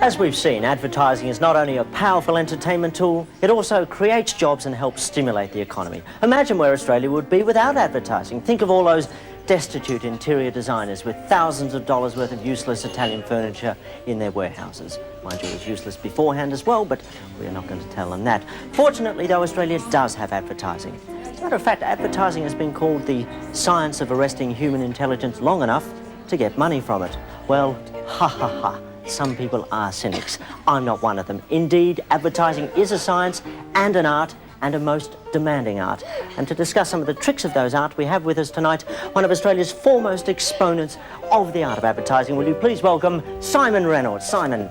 As we've seen, advertising is not only a powerful entertainment tool, it also creates jobs and helps stimulate the economy. Imagine where Australia would be without advertising. Think of all those destitute interior designers with thousands of dollars worth of useless Italian furniture in their warehouses. Mind you, it was useless beforehand as well, but we're not going to tell them that. Fortunately, though, Australia does have advertising. As a matter of fact, advertising has been called the science of arresting human intelligence long enough to get money from it. Well, ha ha ha. Some people are cynics. I'm not one of them. Indeed, advertising is a science and an art, and a most demanding art. And to discuss some of the tricks of those art, we have with us tonight one of Australia's foremost exponents of the art of advertising. Will you please welcome Simon Reynolds. Simon.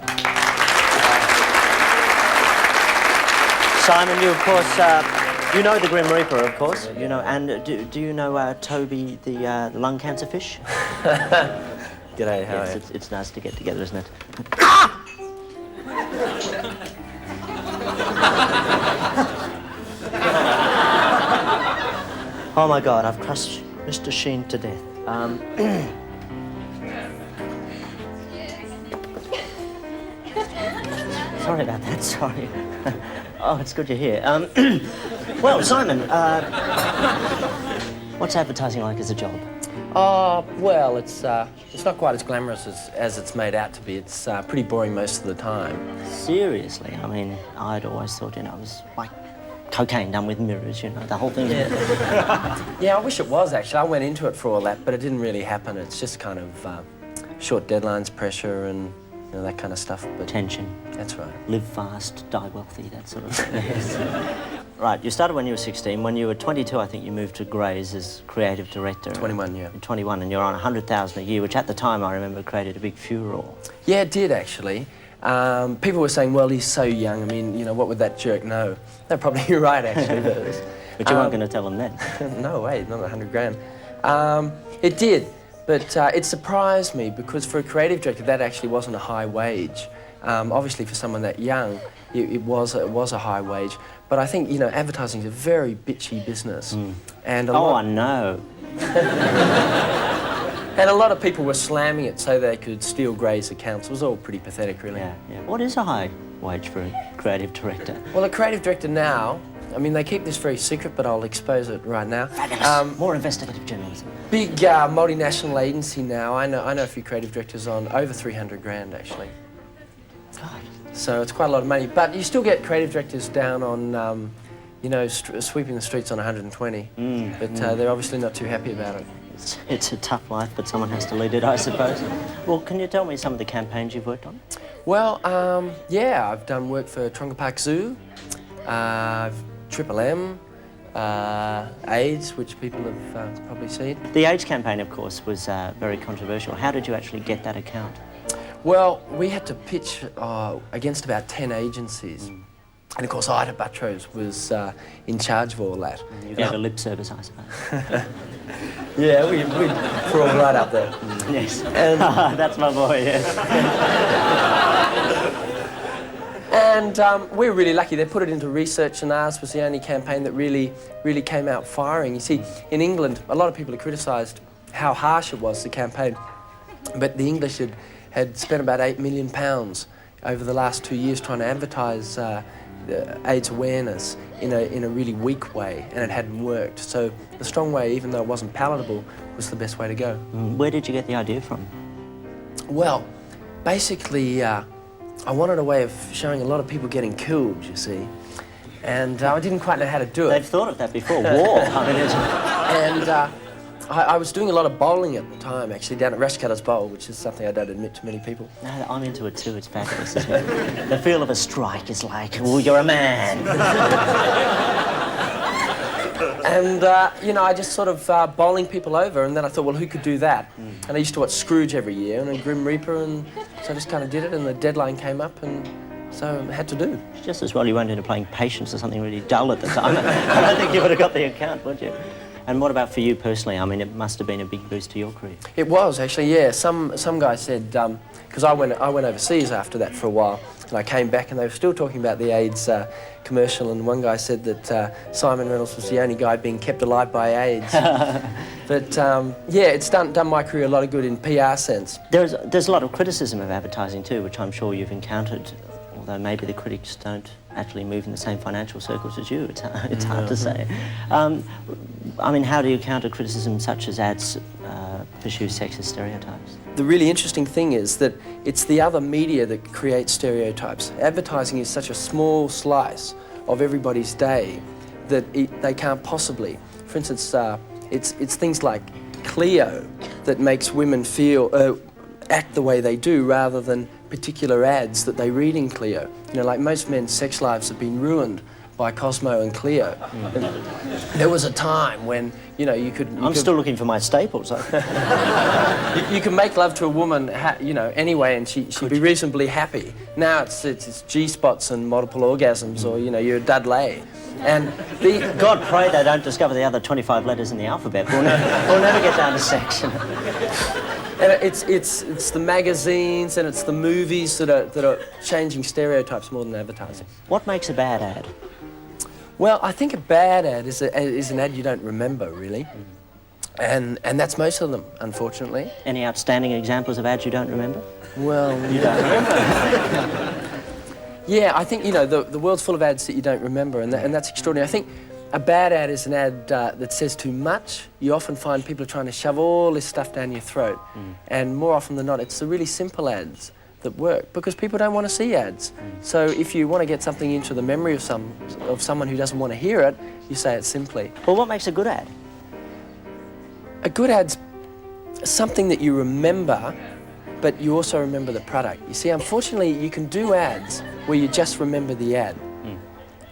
Simon, you of course, you know the Grim Reaper, of course. You know, and do you know Toby, the lung cancer fish? G'day, how are you? It's nice to get together, isn't it? Oh my God, I've crushed Mr. Sheen to death. Sorry about that, sorry. Oh, it's good you're here. Well, Simon, what's advertising like as a job? Well, it's not quite as glamorous as it's made out to be. It's pretty boring most of the time. Seriously? I mean, I'd always thought, you know, it was like cocaine done with mirrors, you know, the whole thing. Yeah, I wish it was, actually. I went into it for all that, but it didn't really happen. It's just kind of short deadlines, pressure, and you know, that kind of stuff. But tension. That's right. Live fast, die wealthy, that sort of thing. Right, you started when you were 16. When you were 22, I think you moved to Gray's as creative director. 21, yeah. 21, and you're on 100,000 a year, which at the time I remember created a big furore. Yeah, it did, actually. People were saying, well, he's so young. I mean, you know, what would that jerk know? They're probably right, actually. But you weren't going to tell them then. No way, not 100 grand. It did, but it surprised me because for a creative director, that actually wasn't a high wage. Obviously, for someone that young, it was a high wage. But I think, you know, advertising is a very bitchy business. And I know. And a lot of people were slamming it so they could steal Gray's accounts. It was all pretty pathetic, really. Yeah, yeah. What is a high wage for a creative director? Well, a creative director now, I mean, they keep this very secret, but I'll expose it right now. Fabulous. More investigative journalism. Big multinational agency now. I know a few creative directors on over 300 grand, actually. God. So it's quite a lot of money. But you still get creative directors down on, you know, sweeping the streets on 120. But they're obviously not too happy about it. It's a tough life, but someone has to lead it, I suppose. Well, can you tell me some of the campaigns you've worked on? Well, yeah, I've done work for Tronga Park Zoo, Triple M, AIDS, which people have probably seen. The AIDS campaign, of course, was very controversial. How did you actually get that account? Well, we had to pitch against about 10 agencies. And of course, Ida Buttrose was in charge of all that. You gave a lip service, I suppose. Yeah, we crawled right up there. Yes. And that's my boy, yes. And we were really lucky. They put it into research, and ours was the only campaign that really came out firing. You see, in England, a lot of people had criticised how harsh it was, the campaign. But the English had spent about £8 million over the last 2 years trying to advertise AIDS awareness in a really weak way, and it hadn't worked. So the strong way, even though it wasn't palatable, was the best way to go. Where did you get the idea from? Well, basically, I wanted a way of showing a lot of people getting killed, you see, and I didn't quite know how to do it. They've thought of that before, war. I mean, and I was doing a lot of bowling at the time, actually, down at Rashcutter's Bowl, which is something I don't admit to many people. No, I'm into it too. It's fabulous, isn't it? The feel of a strike is like, oh, you're a man. And, you know, I just sort of bowling people over, and then I thought, well, who could do that? And I used to watch Scrooge every year, and then Grim Reaper, and so I just kind of did it, and the deadline came up, and so I had to do. Just as well you went into playing Patience or something really dull at the time. I don't think you would have got the account, would you? And what about for you personally? I mean, it must have been a big boost to your career. It was, actually, yeah. Some guy said, because I went overseas after that for a while, and I came back and they were still talking about the AIDS commercial, and one guy said that Simon Reynolds was the only guy being kept alive by AIDS. But yeah, it's done my career a lot of good in PR sense. There's a lot of criticism of advertising too, which I'm sure you've encountered, although maybe the critics don't actually move in the same financial circles as you. It's hard to say. I mean, how do you counter criticism such as ads pursue sexist stereotypes? The really interesting thing is that it's the other media that creates stereotypes. Advertising is such a small slice of everybody's day that they can't possibly. For instance, it's things like Clio that makes women feel act the way they do rather than particular ads that they read in Clio. You know, like most men's sex lives have been ruined by Cosmo and Clio. There was a time when, you know, you could... I'm still looking for my staples. You can make love to a woman, you know, anyway, and she'd be reasonably happy. Now it's G-spots and multiple orgasms, or, you know, you're a Dudley. And God pray they don't discover the other 25 letters in the alphabet. We'll never get down to sex. And it's the magazines and it's the movies that are changing stereotypes more than advertising. What makes a bad ad? Well, I think a bad ad is an ad you don't remember, really. And that's most of them, unfortunately. Any outstanding examples of ads you don't remember? Well, you don't remember. Yeah, I think, you know, the world's full of ads that you don't remember, and that's extraordinary. I think a bad ad is an ad that says too much. You often find people are trying to shove all this stuff down your throat. And more often than not, it's the really simple ads that work, because people don't want to see ads. So if you want to get something into the memory of someone who doesn't want to hear it, you say it simply. Well, what makes a good ad? A good ad's something that you remember, but you also remember the product. You see, unfortunately, you can do ads where you just remember the ad.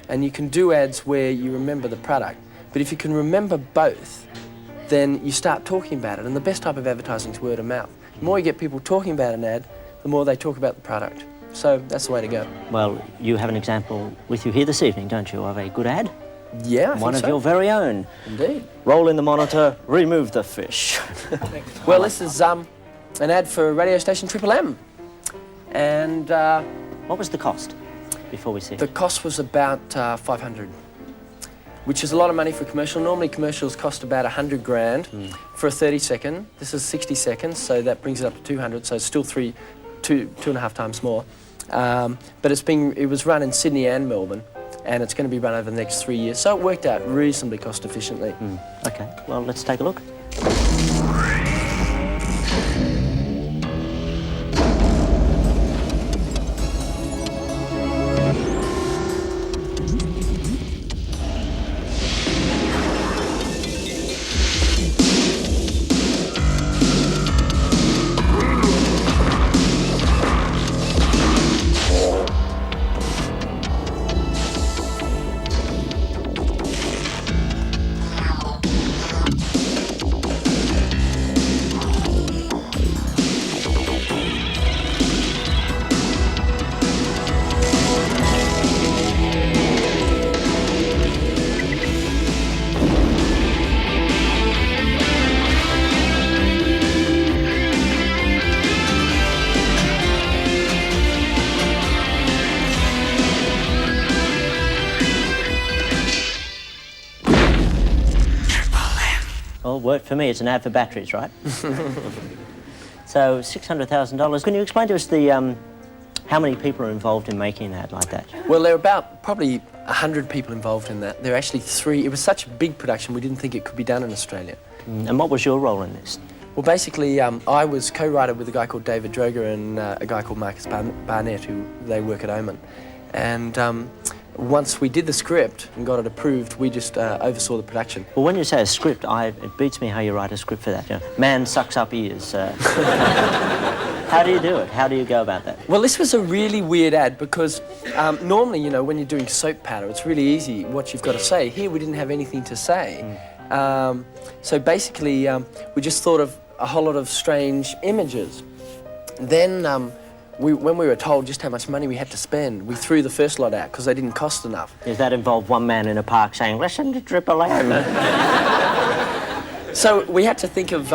And you can do ads where you remember the product. But if you can remember both, then you start talking about it. And the best type of advertising is word of mouth. The more you get people talking about an ad, the more they talk about the product. So that's the way to go. Well, you have an example with you here this evening, don't you, of a good ad? Yeah, I think One of so. your very own. Indeed. Roll in the monitor, remove the fish. Well, this is an ad for radio station Triple M. And What was the cost before we see it? the cost was about 500, which is a lot of money for a commercial. Normally commercials cost about 100 grand for a 30-second. This is 60 seconds, so that brings it up to 200, so it's still two and a half times more. But it was run in Sydney and Melbourne, and it's going to be run over the next 3 years, so it worked out reasonably cost efficiently. Okay, well, let's take a look. Well, worked for me. It's an ad for batteries, right? So, $600,000. Can you explain to us how many people are involved in making an ad like that? Well, there are about probably 100 people involved in that. There are actually 3. It was such a big production, we didn't think it could be done in Australia. And what was your role in this? Well, basically, I was co-writer with a guy called David Droger and a guy called Marcus Barnett, who they work at Oman. And once we did the script and got it approved, we just oversaw the production. Well, when you say a script, it beats me how you write a script for that. You know, man sucks up ears. How do you do it? How do you go about that? Well, this was a really weird ad because normally, you know, when you're doing soap powder, it's really easy what you've got to say. Here, we didn't have anything to say. So basically, we just thought of a whole lot of strange images. Then, when we were told just how much money we had to spend, we threw the first lot out because they didn't cost enough. Does that involve one man in a park saying, "Listen to Triple M"? So we had to think of,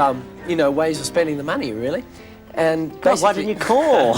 you know, ways of spending the money, really. And God, why didn't you call?